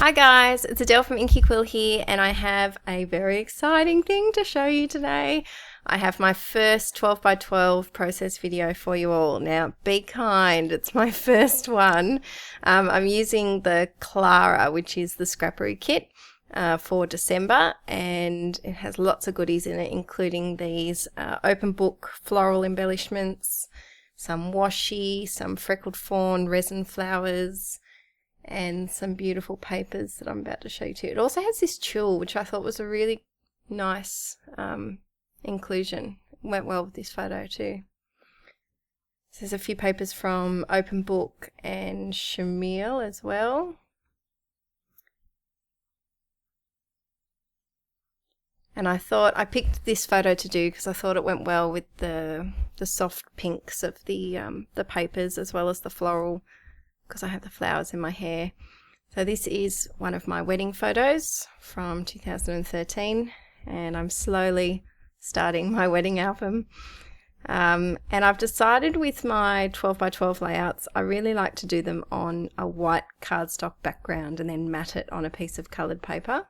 Hi guys, it's Adele from Inky Quill here, and I have a very exciting thing to show you today. I have my first 12 by 12 process video for you all. Now be kind, it's my first one. I'm using the Clara, which is the Scrappery kit for December, and it has lots of goodies in it, including these open book floral embellishments, some washi, some freckled fawn resin flowers, and some beautiful papers that I'm about to show you too. It also has this tulle, which I thought was a really nice inclusion. It went well with this photo too. So there's a few papers from Open Book and Chenille as well. And I picked this photo to do because I thought it went well with the soft pinks of the papers, as well as the floral, because I have the flowers in my hair. So this is one of my wedding photos from 2013, and I'm slowly starting my wedding album. And I've decided with my 12 by 12 layouts, I really like to do them on a white cardstock background and then mat it on a piece of coloured paper.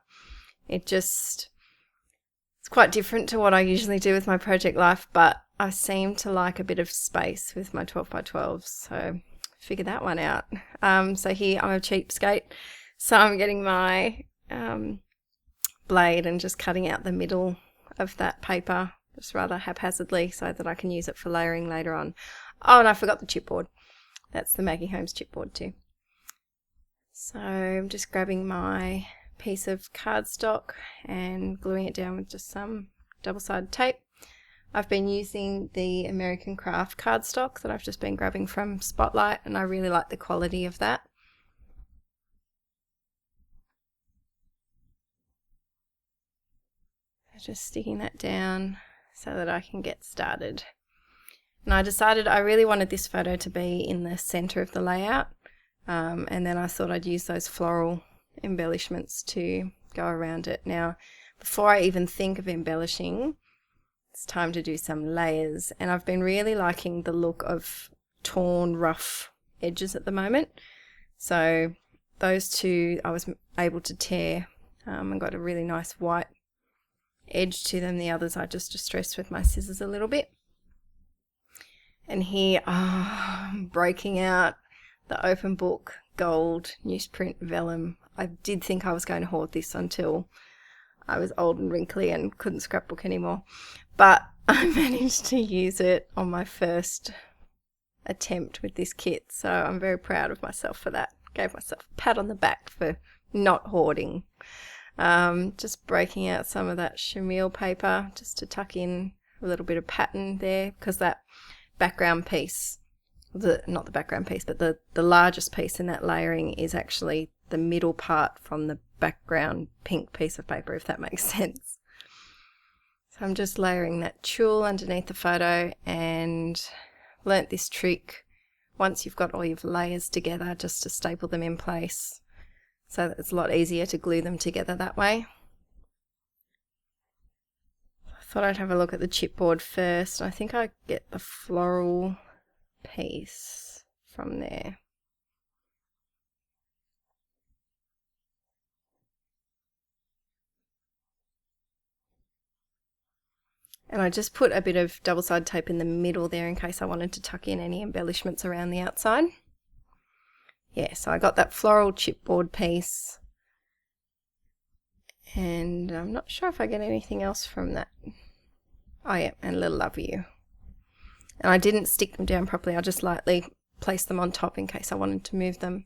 It's quite different to what I usually do with my project life, but I seem to like a bit of space with my 12 by 12s, so figure that one out. So here I'm a cheapskate, so I'm getting my blade and just cutting out the middle of that paper, just rather haphazardly, so that I can use it for layering later on. Oh, and I forgot the chipboard. That's the Maggie Holmes chipboard too. So I'm just grabbing my piece of cardstock and gluing it down with just some double-sided tape. I've been using the American Craft cardstock that I've just been grabbing from Spotlight, and I really like the quality of that. Just sticking that down so that I can get started. And I decided I really wanted this photo to be in the center of the layout, and then I thought I'd use those floral embellishments to go around it. Now, before I even think of embellishing, it's time to do some layers, and I've been really liking the look of torn, rough edges at the moment. So those two I was able to tear and got a really nice white edge to them. The others I just distressed with my scissors a little bit. And here, I'm breaking out the Open Book gold newsprint vellum. I did think I was going to hoard this until I was old and wrinkly and couldn't scrapbook anymore, but I managed to use it on my first attempt with this kit, so I'm very proud of myself for that. Gave myself a pat on the back for not hoarding. Just breaking out some of that chenille paper just to tuck in a little bit of pattern there, because that background piece, not the background piece, but the largest piece in that layering is actually the middle part from the background pink piece of paper, if that makes sense. So I'm just layering that tulle underneath the photo, and learnt this trick once you've got all your layers together, just to staple them in place so that it's a lot easier to glue them together that way. I thought I'd have a look at the chipboard first. I think I get the floral piece from there. And I just put a bit of double-sided tape in the middle there in case I wanted to tuck in any embellishments around the outside. Yeah, so I got that floral chipboard piece, and I'm not sure if I get anything else from that. Oh yeah, and a little love you. And I didn't stick them down properly, I just lightly placed them on top in case I wanted to move them.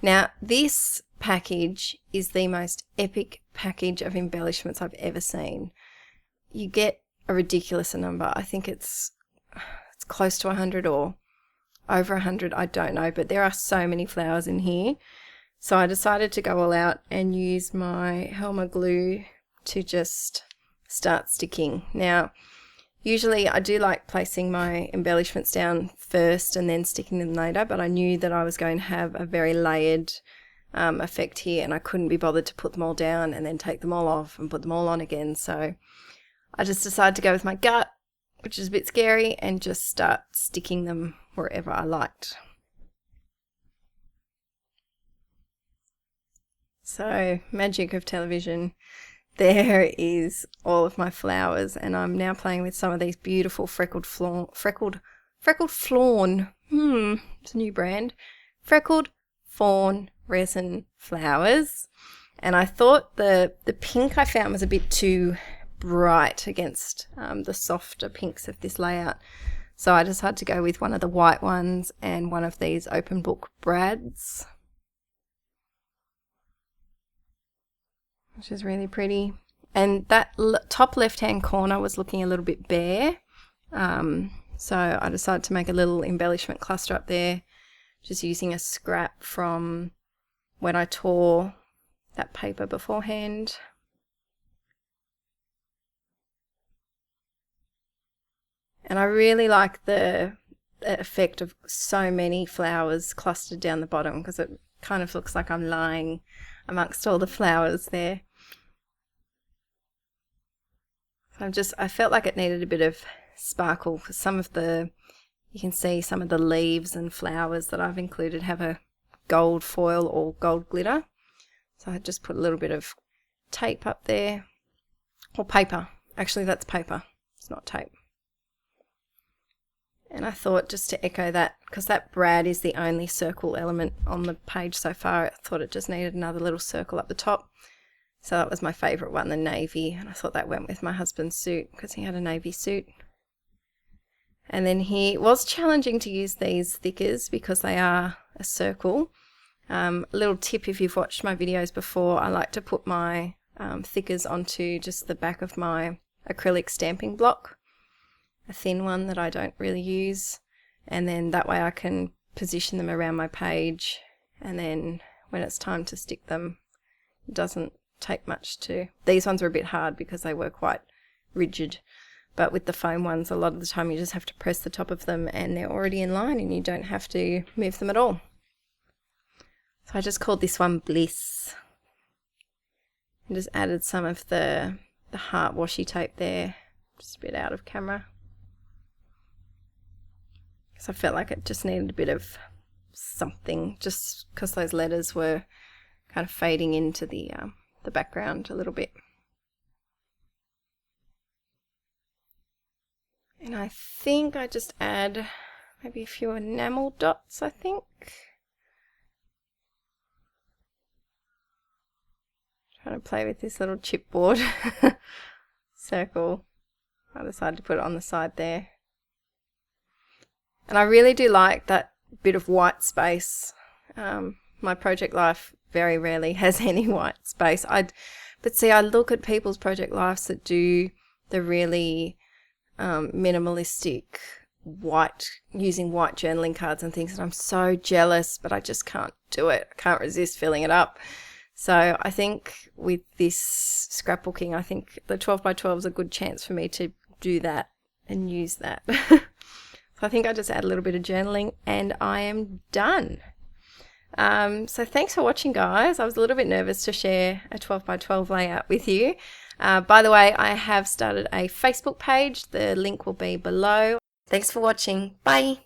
Now, this package is the most epic package of embellishments I've ever seen. You get a ridiculous number. I think it's close to 100 or over 100, I don't know, but there are so many flowers in here. So I decided to go all out and use my Helma glue to just start sticking. Now, usually I do like placing my embellishments down first and then sticking them later, but I knew that I was going to have a very layered effect here, and I couldn't be bothered to put them all down and then take them all off and put them all on again. So I just decided to go with my gut, which is a bit scary, and just start sticking them wherever I liked. So, magic of television. There is all of my flowers, and I'm now playing with some of these beautiful freckled fawn. It's a new brand. Freckled fawn resin flowers. And I thought the pink I found was a bit too bright against the softer pinks of this layout. So I decided to go with one of the white ones and one of these open book brads, which is really pretty. And that top left hand corner was looking a little bit bare, so I decided to make a little embellishment cluster up there, just using a scrap from when I tore that paper beforehand. And I really like the effect of so mmany flowers clustered down the bottom, because it kind of looks like I'm lying amongst all the flowers there. I felt like it needed a bit of sparkle, because you can see some of the leaves and flowers that I've included have a gold foil or gold glitter. So I just put a little bit of tape up there, or paper. Actually, that's paper. It's not tape. And I thought, just to echo that, because that brad is the only circle element on the page so far, I thought it just needed another little circle up the top. So that was my favourite one, the navy, and I thought that went with my husband's suit because he had a navy suit. And then it was challenging to use these thickers because they are a circle. A little tip, if you've watched my videos before, I like to put my thickers onto just the back of my acrylic stamping block, a thin one that I don't really use, and then that way I can position them around my page, and then when it's time to stick them, it doesn't take much to. These ones are a bit hard because they were quite rigid, but with the foam ones, a lot of the time you just have to press the top of them and they're already in line and you don't have to move them at all. So I just called this one Bliss, and just added some of the heart washi tape there, just a bit out of camera, because I felt like it just needed a bit of something, just because those letters were kind of fading into the background a little bit. And I think I just add maybe a few enamel dots, I think. Trying to play with this little chipboard circle. I decided to put it on the side there. And I really do like that bit of white space. My project life very rarely has any white space. But see, I look at people's project lives that do the really minimalistic using white journaling cards and things, and I'm so jealous, but I just can't do it. I can't resist filling it up. So I think with this scrapbooking, I think the 12x12 is a good chance for me to do that and use that. So I think I just add a little bit of journaling and I am done. So thanks for watching, guys. I was a little bit nervous to share a 12x12 layout with you. By the way, I have started a Facebook page. The link will be below. Thanks for watching. Bye.